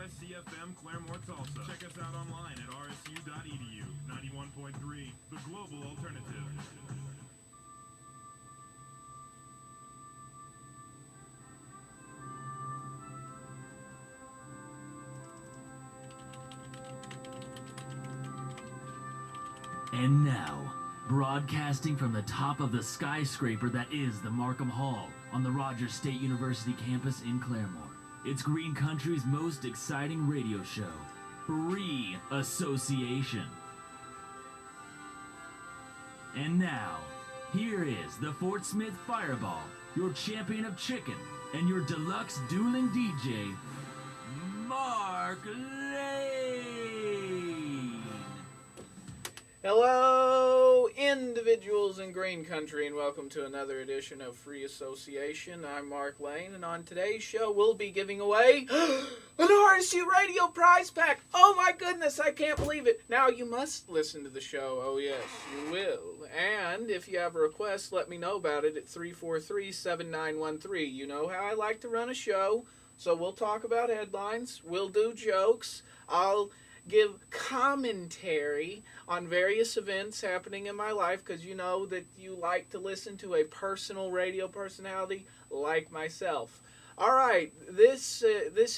RSCFM Claremore Tulsa. Check us out online at rsu.edu. 91.3, the global alternative. And now, broadcasting from the top of the skyscraper that is the Markham Hall on the Rogers State University campus in Claremore, it's Green Country's most exciting radio show, Free Association. And now, here is the Fort Smith Fireball, your champion of chicken, and your deluxe dueling DJ, Mark Lane. Hello, individuals in Green Country, and welcome to another edition of Free Association. I'm Mark Lane, and on today's show, we'll be giving away an RSU Radio Prize Pack. Oh my goodness, I can't believe it. Now, you must listen to the show. Oh yes, you will. And if you have a request, let me know about it at 343-7913. You know how I like to run a show, so we'll talk about headlines, we'll do jokes, I'll give commentary on various events happening in my life, because you know that you like to listen to a personal radio personality like myself. All right, this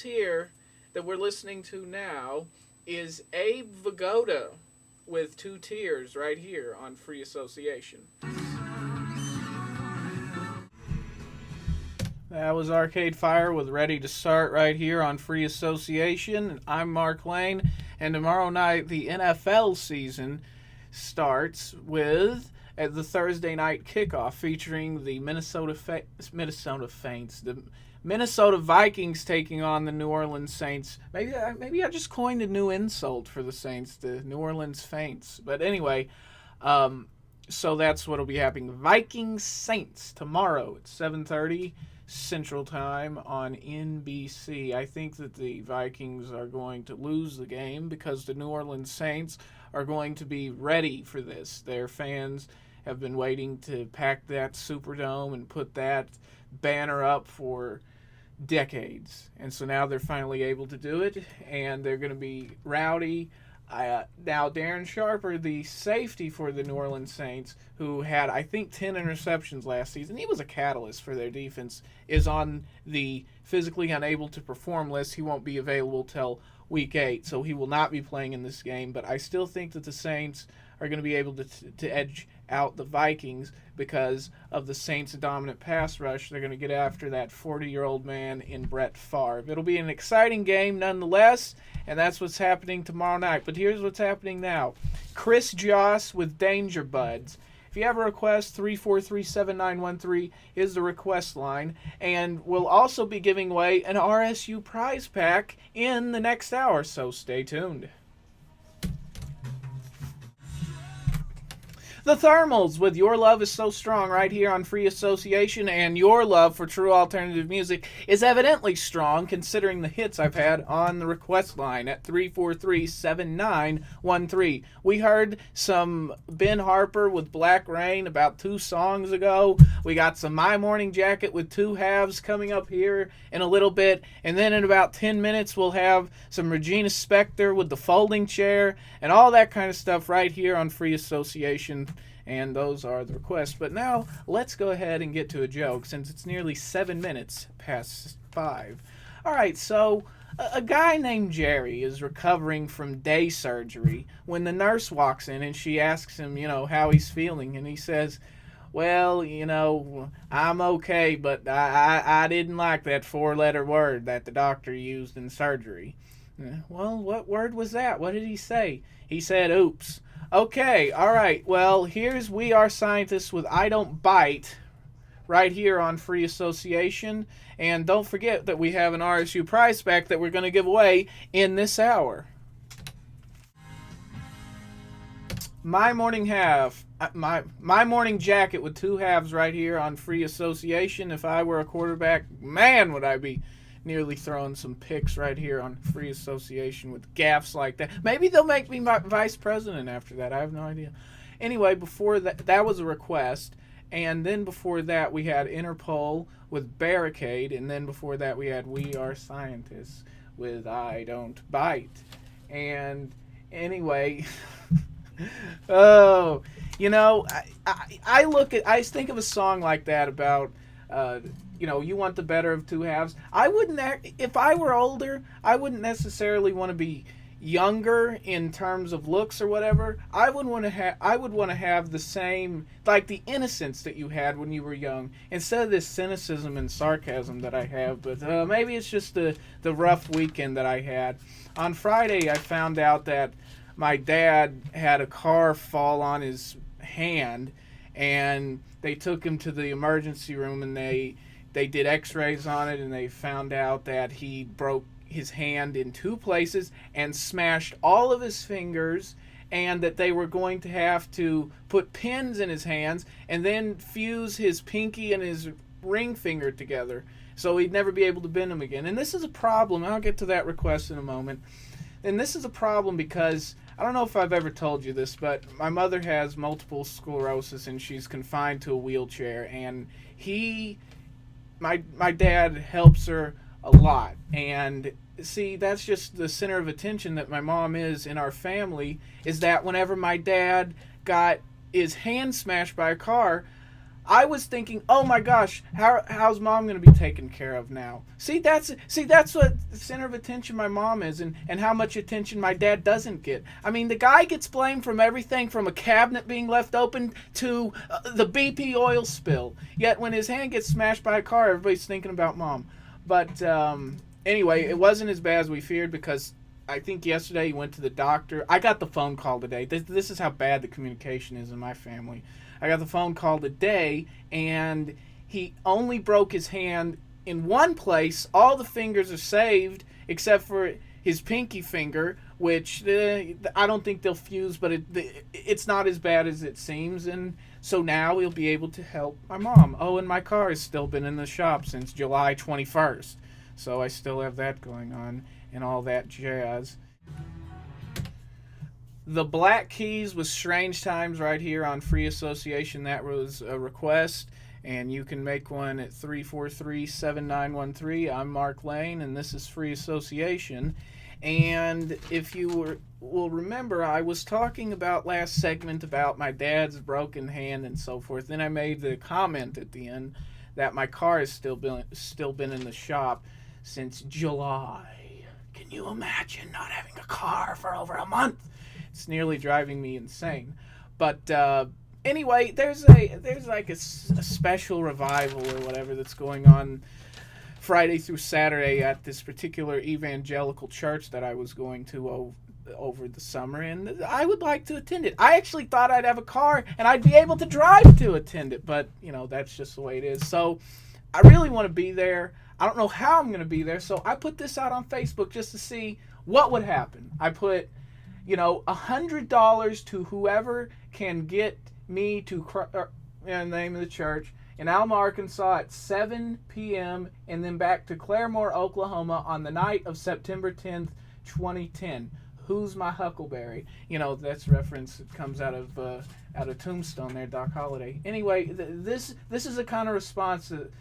here that we're listening to now is Abe Vigoda with Two Tears right here on Free Association. That was Arcade Fire with Ready to Start right here on Free Association. I'm Mark Lane, and tomorrow night the NFL season starts with the Thursday night kickoff featuring the Minnesota Vikings taking on the New Orleans Saints. Maybe I just coined a new insult for the Saints, the New Orleans Faints. But anyway, so that's what'll be happening. Vikings-Saints tomorrow at 7:30. Central Time on NBC. I think that the Vikings are going to lose the game because the New Orleans Saints are going to be ready for this. Their fans have been waiting to pack that Superdome and put that banner up for decades. And so now they're finally able to do it, and they're going to be rowdy. Now, Darren Sharper, the safety for the New Orleans Saints, who had, I think, 10 interceptions last season, he was a catalyst for their defense, is on the physically unable to perform list. He won't be available till Week 8, so he will not be playing in this game. But I still think that the Saints are going to be able to edge out the Vikings because of the Saints' dominant pass rush. They're going to get after that 40-year-old man in Brett Favre. It'll be an exciting game nonetheless, and that's what's happening tomorrow night. But here's what's happening now. Chris Joss with Danger Buds. If you have a request, 343-7913 is the request line. And we'll also be giving away an RSU prize pack in the next hour, so stay tuned. The Thermals with Your Love Is So Strong right here on Free Association, and your love for true alternative music is evidently strong considering the hits I've had on the request line at 343-7913. We heard some Ben Harper with Black Rain about 2 songs ago. We got some My Morning Jacket with Two Halves coming up here in a little bit, and then in about 10 minutes we'll have some Regina Spektor with The Folding Chair and all that kind of stuff right here on Free Association. And those are the requests. But now, let's go ahead and get to a joke, since it's nearly 7 minutes past 5. All right, so a guy named Jerry is recovering from day surgery when the nurse walks in and she asks him, how he's feeling. And he says, well, I'm okay, but I didn't like that 4-letter word that the doctor used in surgery. Well, what word was that? What did he say? He said, oops. Okay, all right. Well, here's We Are Scientists with I Don't Bite right here on Free Association. And don't forget that we have an RSU prize pack that we're going to give away in this hour. My morning jacket with 2 halves right here on Free Association. If I were a quarterback, man, would I be nearly throwing some picks right here on Free Association with gaffes like that. Maybe they'll make me vice president after that. I have no idea. Anyway, before that was a request. And then before that, we had Interpol with Barricade. And then before that, we had We Are Scientists with I Don't Bite. And anyway, oh, I think of a song like that about, you want the better of two halves. If I were older, I wouldn't necessarily want to be younger in terms of looks or whatever. I would want to have the same, like the innocence that you had when you were young, instead of this cynicism and sarcasm that I have. But maybe it's just the rough weekend that I had. On Friday, I found out that my dad had a car fall on his hand, and they took him to the emergency room, and they did x-rays on it, and they found out that he broke his hand in two places and smashed all of his fingers, and that they were going to have to put pins in his hands and then fuse his pinky and his ring finger together so he'd never be able to bend them again. And this is a problem. I'll get to that request in a moment. And this is a problem because I don't know if I've ever told you this, but my mother has multiple sclerosis and she's confined to a wheelchair, and my dad helps her a lot. And see, that's just the center of attention that my mom is in our family, is that whenever my dad got his hand smashed by a car, I was thinking, oh my gosh, how's mom going to be taken care of now? See, that's what the center of attention my mom is, and how much attention my dad doesn't get. I mean, the guy gets blamed from everything from a cabinet being left open to the BP oil spill. Yet when his hand gets smashed by a car, everybody's thinking about mom. But anyway, it wasn't as bad as we feared, because I think yesterday he went to the doctor. I got the phone call today. This is how bad the communication is in my family. I got the phone call today, and he only broke his hand in one place. All the fingers are saved except for his pinky finger, which I don't think they'll fuse, but it's not as bad as it seems. And so now he'll be able to help my mom. Oh, and my car has still been in the shop since July 21st. So I still have that going on and all that jazz. The Black Keys with Strange Times right here on Free Association. That was a request, and you can make one at 343-7913. I'm Mark Lane, and this is Free Association. And if you will remember, I was talking about last segment about my dad's broken hand and so forth. Then I made the comment at the end that my car has still been in the shop since July. Can you imagine not having a car for over a month? It's nearly driving me insane. But anyway, there's like a special revival or whatever that's going on Friday through Saturday at this particular evangelical church that I was going to over the summer, and I would like to attend it. I actually thought I'd have a car and I'd be able to drive to attend it, but that's just the way it is. So I really want to be there. I don't know how I'm going to be there, so I put this out on Facebook just to see what would happen. I put $100 to whoever can get me to in the name of the church in Alma, Arkansas at 7 p.m. and then back to Claremore, Oklahoma on the night of September 10th, 2010. Who's my Huckleberry? That's reference. It comes out of Tombstone there, Doc Holliday. Anyway, this is the kind of responses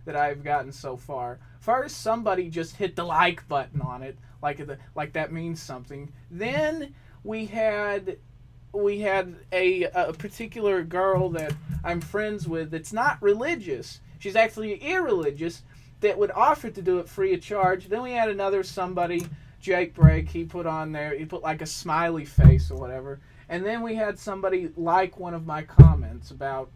that I've gotten so far. First, somebody just hit the like button on it, like that means something. Then we had a particular girl that I'm friends with that's not religious. She's actually irreligious, that would offer to do it free of charge. Then we had another somebody, Jake Brake, he put like a smiley face or whatever. And then we had somebody like one of my comments about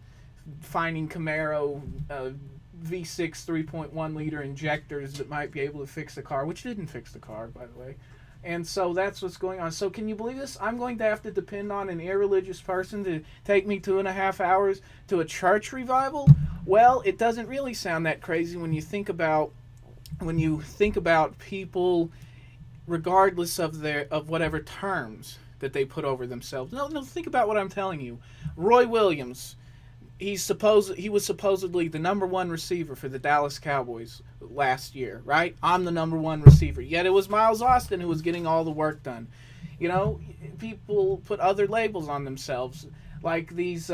finding Camaro V6 3.1 liter injectors that might be able to fix the car, which didn't fix the car, by the way. And so that's what's going on. So can you believe this? I'm going to have to depend on an irreligious person to take me 2.5 hours to a church revival? Well, it doesn't really sound that crazy when you think about people, regardless of whatever terms that they put over themselves. No, think about what I'm telling you. Roy Williams, he was supposedly the number one receiver for the Dallas Cowboys last year, right? I'm the number one receiver. Yet it was Miles Austin who was getting all the work done. People put other labels on themselves, like these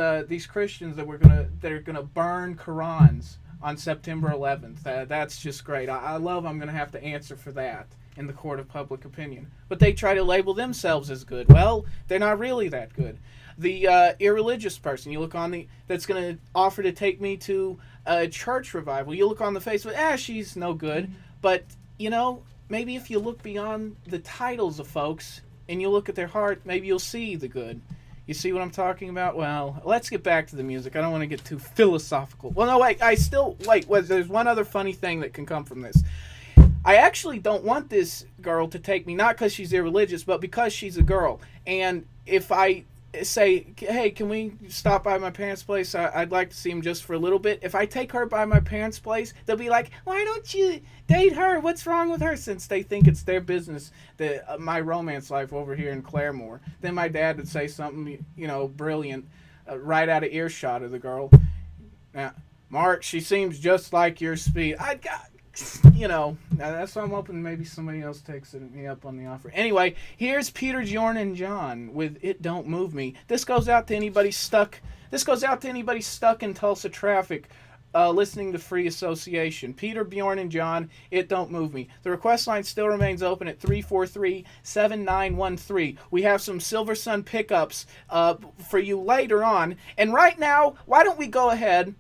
Christians that are gonna burn Qurans on September 11th. That's just great. I love I'm going to have to answer for that in the court of public opinion. But they try to label themselves as good. Well, they're not really that good. The irreligious person, you look on that's going to offer to take me to a church revival, you look on the Facebook, she's no good. But, maybe if you look beyond the titles of folks and you look at their heart, maybe you'll see the good. You see what I'm talking about? Well, let's get back to the music. I don't want to get too philosophical. Well, no, wait. There's one other funny thing that can come from this. I actually don't want this girl to take me, not because she's irreligious, but because she's a girl. And if I say, hey, can we stop by my parents' place? I'd like to see him just for a little bit. If I take her by my parents' place, they'll be like, why don't you date her? What's wrong with her? Since they think it's their business, my romance life over here in Claremore. Then my dad would say something, brilliant, right out of earshot of the girl. Now, Mark, she seems just like your speed. That's why I'm hoping maybe somebody else takes me up on the offer. Anyway, here's Peter, Bjorn, and John with "It Don't Move Me." This goes out to anybody stuck in Tulsa traffic, listening to Free Association. Peter, Bjorn, and John, "It Don't Move Me." The request line still remains open at 343-7913. We have some Silver Sun pickups for you later on. And right now, why don't we go ahead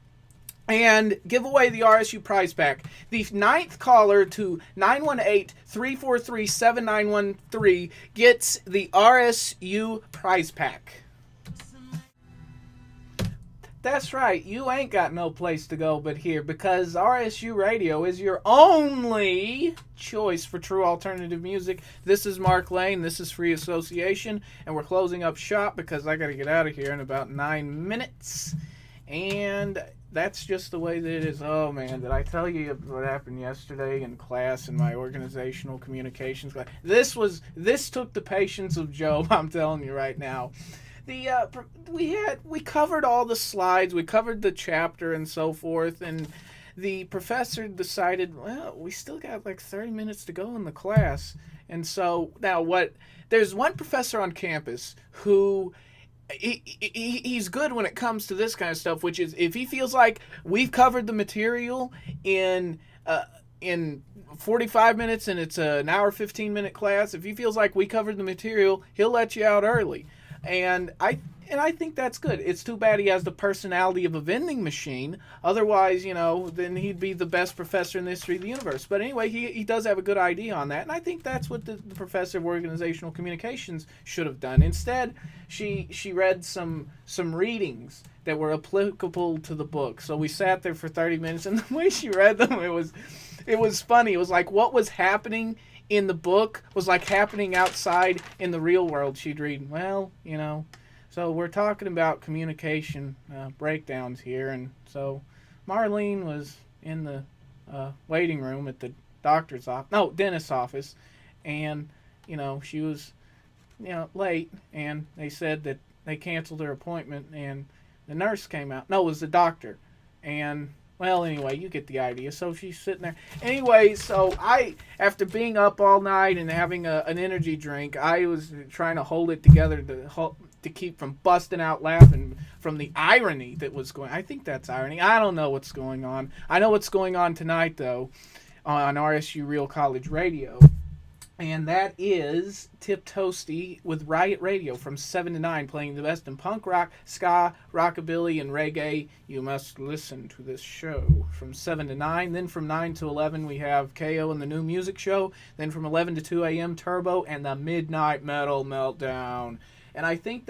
and give away the RSU prize pack. The 9th caller to 918-343-7913 gets the RSU prize pack. That's right, you ain't got no place to go but here, because RSU Radio is your only choice for true alternative music. This is Mark Lane, this is Free Association, and we're closing up shop because I gotta get out of here in about 9 minutes. And that's just the way that it is. Oh, man, did I tell you what happened yesterday in class in my organizational communications class? This took the patience of Job, I'm telling you right now. We covered all the slides, we covered the chapter and so forth, and the professor decided, well, we still got like 30 minutes to go in the class. And so now there's one professor on campus who he's good when it comes to this kind of stuff, which is if he feels like we've covered the material in 45 minutes and it's an hour 15-minute class, if he feels like we covered the material, he'll let you out early. And I think that's good. It's too bad he has the personality of a vending machine. Otherwise, then he'd be the best professor in the history of the universe. But anyway, he does have a good idea on that. And I think that's what the professor of organizational communications should have done. Instead, she read some readings that were applicable to the book. So we sat there for 30 minutes, and the way she read them, it was funny. It was like what was happening in the book was like happening outside in the real world. She'd read, so we're talking about communication breakdowns here. And so Marlene was in the waiting room at the dentist's office. And, she was, late. And they said that they canceled her appointment. And the nurse came out. No, it was the doctor. And, well, anyway, you get the idea. So she's sitting there. Anyway, so after being up all night and having an energy drink, I was trying to hold it together to keep from busting out laughing from the irony that was going. I think that's irony. I don't know what's going on. I know what's going on tonight, though, on RSU Real College Radio. And that is Tip Toasty with Riot Radio from 7 to 9, playing the best in punk rock, ska, rockabilly, and reggae. You must listen to this show from 7 to 9. Then from 9 to 11, we have KO and the New Music Show. Then from 11 to 2 a.m., Turbo and the Midnight Metal Meltdown. And I think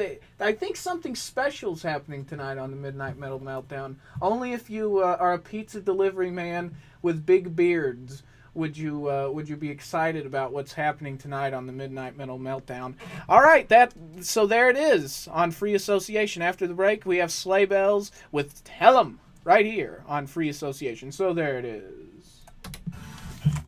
something special is happening tonight on the Midnight Metal Meltdown. Only if you are a pizza delivery man with big beards would you be excited about what's happening tonight on the Midnight Metal Meltdown. All right, so there it is on Free Association. After the break, we have Sleigh Bells with Tell 'em right here on Free Association. So there it is.